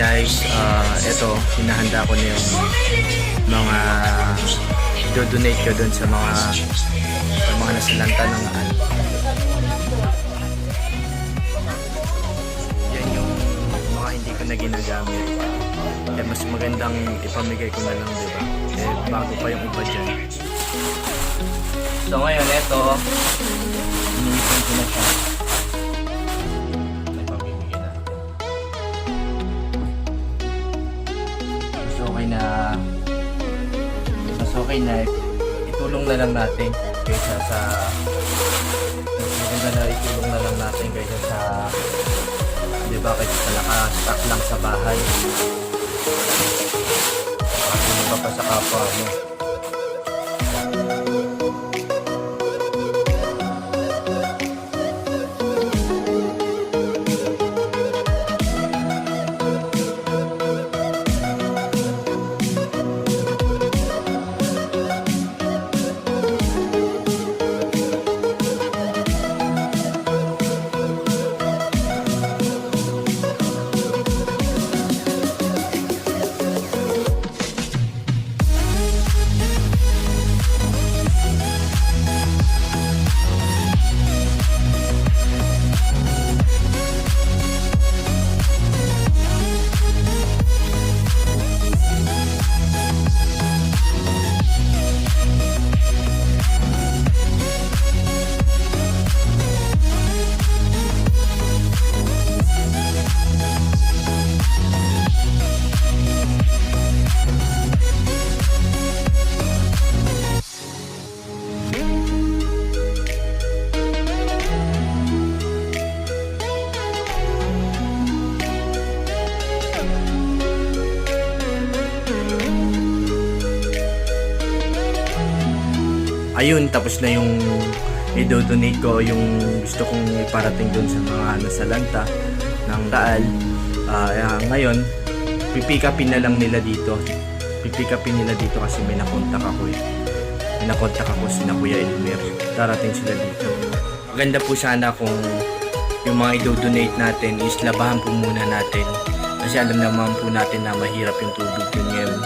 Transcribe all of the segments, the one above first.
guys, eto, hinahanda ko na yung mga do-donate ko dun sa mga nasalanta ng yan yung mga hindi ko na ginagamit. Eh, mas magandang ipamigay ko na lang, diba? Eh, bago pa yung iba dyan. So ngayon, eto, inipin ko na siya. Mas okay na itulong na lang natin kaysa sa itulong na lang natin kaysa sa, diba, kaysa sa naka-stack lang sa bahay kasi pa sa kapwa mo. Ayun, tapos na yung i-donate ko, yung gusto kong iparating dun sa mga nasalanta ng Taal. Ngayon, pipick upin na lang nila dito. Pipick upin nila dito kasi may nakontak ako eh. May nakontak ako sina Kuya Elmer. Darating sila dito. Maganda po sana kung yung mga i-donate natin is labahan po muna natin. Kasi alam naman po natin na mahirap yung tubig yun ngayon.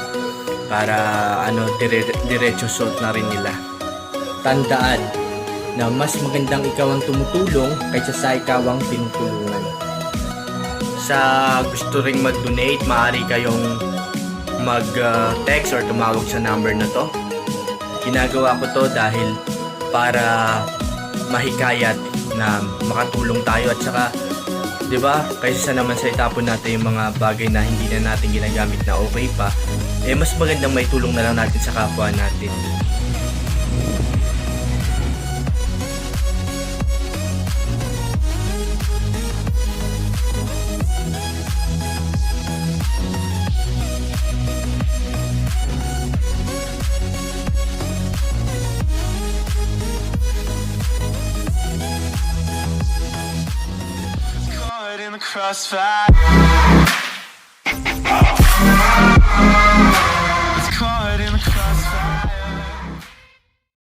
Para diretso salt na rin nila. Tandaan na mas magandang ikaw ang tumutulong kaysa sa ikaw ang tinutulungan. Sa gusto ring mag-donate, maaari kayong mag-text or tumawag sa number na to. Ginagawa ko to dahil para mahikayat na makatulong tayo at saka, di ba, kaysa naman sa itapon natin yung mga bagay na hindi na natin ginagamit na okay pa, eh mas magandang may tulong na lang natin sa kapwa natin. Crossfire.